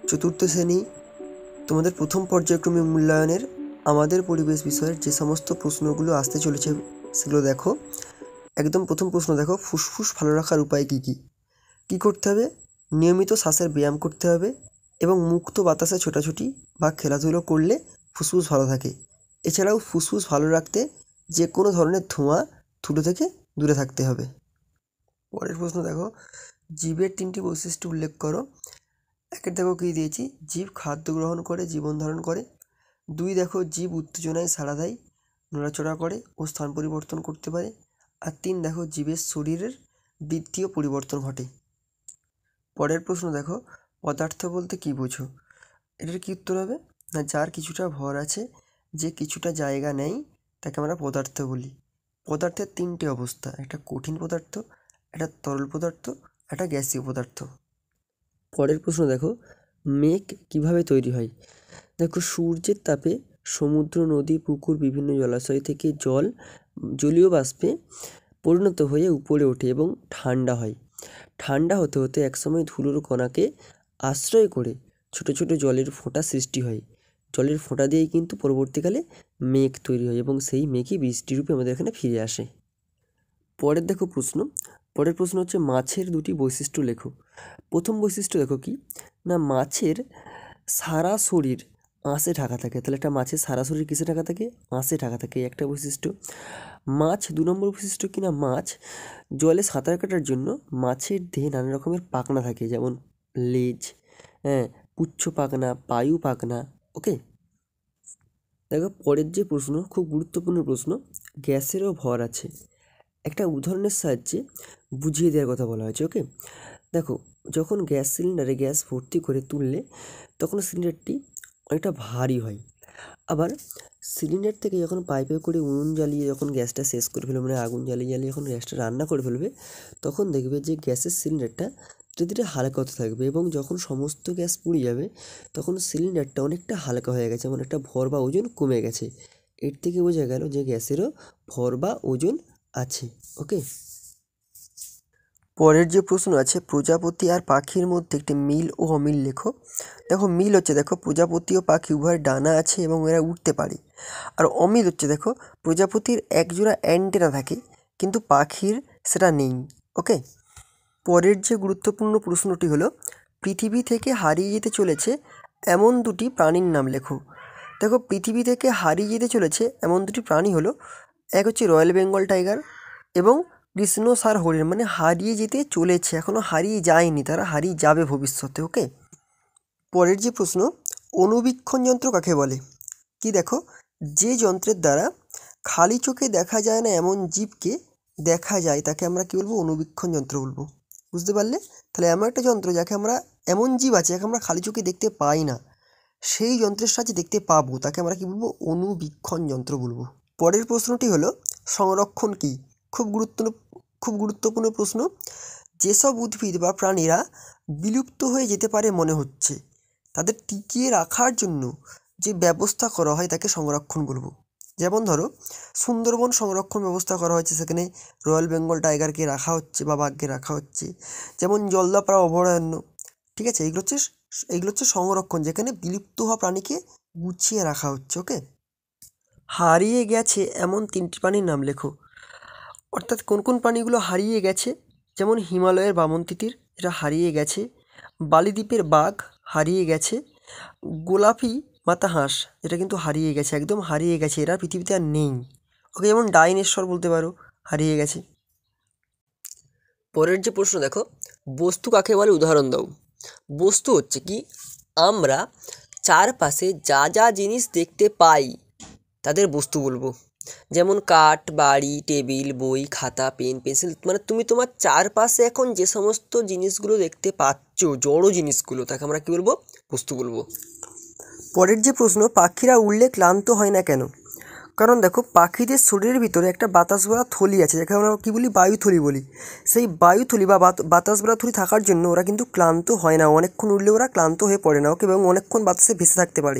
চতুর্থ শ্রেণী তোমাদের প্রথম পর্যায়ক্রমিক মূল্যায়নের আমাদের পরিবেশ বিষয়ের যে সমস্ত প্রশ্নগুলো আসতে চলেছে সেগুলো দেখো। একদম প্রথম প্রশ্ন দেখো, ফুসফুস ভালো রাখার উপায় কী কী? কী করতে হবে? নিয়মিত শ্বাসের ব্যায়াম করতে হবে এবং মুক্ত বাতাসে ছোটাছুটি বা খেলাধুলো করলে ফুসফুস ভালো থাকে। এছাড়াও ফুসফুস ভালো রাখতে যে কোনো ধরনের ধোঁয়া ধুলো থেকে দূরে থাকতে হবে। পরের প্রশ্ন দেখো, জীবের 3টি বৈশিষ্ট্য উল্লেখ করো। একের দেখো কী দিয়েছি, জীব খাদ্য গ্রহণ করে জীবন ধারণ করে। 2 দেখো, জীব উত্তেজনায় সাড়া দেয়, নড়াচড়া করে ও স্থান পরিবর্তন করতে পারে। আর 3 দেখো, জীবের শরীরের বৃত্তীয় পরিবর্তন ঘটে। পরের প্রশ্ন দেখো, পদার্থ বলতে কী বোঝো? এটার কী উত্তর হবে? না, যার কিছুটা ভর আছে, যে কিছুটা জায়গা নেয় তাকে আমরা পদার্থ বলি। পদার্থের 3টে অবস্থা, একটা কঠিন পদার্থ, একটা তরল পদার্থ, একটা গ্যাসীয় পদার্থ। পরের প্রশ্ন দেখো, মেঘ কিভাবে তৈরি হয়? দেখো, সূর্যের তাপে সমুদ্র, নদী, পুকুর, বিভিন্ন জলাশয় থেকে জল জলীয় বাষ্পে পরিণত হয়ে উপরে ওঠে এবং ঠান্ডা হয়। ঠান্ডা হতে হতে একসময় ধুলোর কণাকে আশ্রয় করে ছোটো ছোটো জলের ফোঁটা সৃষ্টি হয়। জলের ফোঁটা দিয়েই কিন্তু পরবর্তীকালে মেঘ তৈরি হয় এবং সেই মেঘই বৃষ্টিরূপে আমাদের এখানে ফিরে আসে। পরের দেখো প্রশ্ন, পরের প্রশ্ন হচ্ছে মাছের 2টি বৈশিষ্ট্য লেখো। প্রথম বৈশিষ্ট্য দেখো কি না, মাছের সারা শরীর আঁশে ঢাকা থাকে। তাহলে একটা মাছের সারা শরীর কিসে ঢাকা থাকে? আঁশে ঢাকা থাকে, একটা বৈশিষ্ট্য। মাছ 2 নম্বর বৈশিষ্ট্য কি না, মাছ জলে সাঁতার কাটার জন্য মাছের দেহে নানা রকমের পাখনা থাকে, যেমন লেজ, পুচ্ছ পাখনা, পায়ু পাখনা। ওকে, দেখো পরের যে প্রশ্ন, খুব গুরুত্বপূর্ণ প্রশ্ন, গ্যাসেরও ভর আছে। একটা উদাহরণের সাহায্যে বুঝিয়ে দেওয়ার কথা বলা হয়েছে। ওকে, দেখো, যখন গ্যাস সিলিন্ডারে গ্যাস ভর্তি করে তুললে তখন সিলিন্ডারটি অনেকটা ভারী হয়। আবার সিলিন্ডার থেকে যখন পাইপে করে উনুন জ্বালিয়ে যখন গ্যাসটা শেষ করে ফেলবে, মানে আগুন জ্বালিয়ে জ্বালিয়ে যখন গ্যাসটা রান্না করে ফেলবে, তখন দেখবে যে গ্যাসের সিলিন্ডারটা ধীরে ধীরে হালকা হতে থাকবে এবং যখন সমস্ত গ্যাস পুড়ে যাবে তখন সিলিন্ডারটা অনেকটা হালকা হয়ে গেছে, মানে একটা ভর বা ওজন কমে গেছে। এর থেকে বোঝা গেল যে গ্যাসেরও ভর বা ওজন আছে। ওকে, পরের যে প্রশ্ন আছে, প্রজাপতি আর পাখির মধ্যে একটি মিল ও অমিল লেখো। দেখো, মিল হচ্ছে, দেখো প্রজাপতি ও পাখি উভয়ের ডানা আছে এবং এরা উঠতে পারে। আর অমিল হচ্ছে, দেখো প্রজাপতির একজোড়া অ্যান্টেনা থাকে কিন্তু পাখির সেটা নেই। ওকে, পরের যে গুরুত্বপূর্ণ প্রশ্নটি হলো, পৃথিবী থেকে হারিয়ে যেতে চলেছে এমন 2টি প্রাণীর নাম লেখো। দেখো, পৃথিবী থেকে হারিয়ে যেতে চলেছে এমন 2টি প্রাণী হলো, এক হচ্ছে রয়্যাল বেঙ্গল টাইগার এবং কৃষ্ণসার হরিণ। মানে হারিয়ে যেতে চলেছে, এখনও হারিয়ে যায়নি, তারা হারিয়ে যাবে ভবিষ্যতে। ওকে, পরের যে প্রশ্ন, অণুবীক্ষণ যন্ত্র কাকে বলে? কি দেখো, যে যন্ত্রের দ্বারা খালি চোখে দেখা যায় না এমন জীবকে দেখা যায় তাকে আমরা কী বলবো? অণুবীক্ষণ যন্ত্র বলবো। বুঝতে পারলে? তাহলে এমন একটা যন্ত্র যাকে আমরা, এমন জীব আছে যাকে আমরা খালি চোখে দেখতে পাই না, সেই যন্ত্রের সাহায্যে দেখতে পাবো, তাকে আমরা কী বলবো? অণুবীক্ষণ যন্ত্র বলবো। পরের প্রশ্নটি হলো, সংরক্ষণ কী? খুব গুরুত্বপূর্ণ প্রশ্ন। যেসব উদ্ভিদ বা প্রাণীরা বিলুপ্ত হয়ে যেতে পারে মনে হচ্ছে, তাদের টিকিয়ে রাখার জন্য যে ব্যবস্থা করা হয় তাকে সংরক্ষণ বলবো। যেমন ধরো, সুন্দরবন সংরক্ষণ ব্যবস্থা করা হয়েছে, সেখানে রয়্যাল বেঙ্গল টাইগারকে রাখা হচ্ছে বা বাঘকে রাখা হচ্ছে। যেমন জলদাপাড়া অভয়ারণ্য, ঠিক আছে, এইগুলো হচ্ছে সংরক্ষণ, যেখানে বিলুপ্ত হওয়া প্রাণীকে গুছিয়ে রাখা হচ্ছে। ওকে, হারিয়ে গেছে এমন 3টি প্রাণীর নাম লেখো। অর্থাৎ কোন কোন প্রাণীগুলো হারিয়ে গেছে? যেমন হিমালয়ের বামন তিতির, এটা হারিয়ে গেছে। বালিদ্বীপের বাঘ হারিয়ে গেছে। গোলাপি মাথা হাঁস, এটা কিন্তু হারিয়ে গেছে, একদম হারিয়ে গেছে, এরা পৃথিবীতে আর নেই। ওকে, যেমন ডাইনোসর বলতে পারো, হারিয়ে গেছে। পরের যে প্রশ্ন দেখো, বস্তু কাকে বলে উদাহরণ দাও। বস্তু হচ্ছে কি, আমরা চারপাশে যা যা জিনিস দেখতে পাই তাদের বস্তু বলবো। যেমন কাঠ, বাড়ি, টেবিল, বই, খাতা, পেন, পেন্সিল। মানে তুমি তোমার চারপাশে এখন যে সমস্ত জিনিসগুলো দেখতে পাচ্ছ, জড় জিনিসগুলো, তাকে আমরা কী বলবো? বস্তু বলবো। পরের যে প্রশ্ন, পাখিরা উড়লে ক্লান্ত হয় না কেন? কারণ দেখো, পাখিদের শরীরের ভিতরে একটা বাতাস ভরা থলি আছে, যাকে আমরা কী বলি? বায়ুথলি বলি। সেই বায়ুথলি বা বাতাস ভরা থলি থাকার জন্য ওরা কিন্তু ক্লান্ত হয় না, অনেকক্ষণ উড়লে ওরা ক্লান্ত হয়ে পড়ে না। ওকে, এবং অনেকক্ষণ বাতাসে ভেসে থাকতে পারে।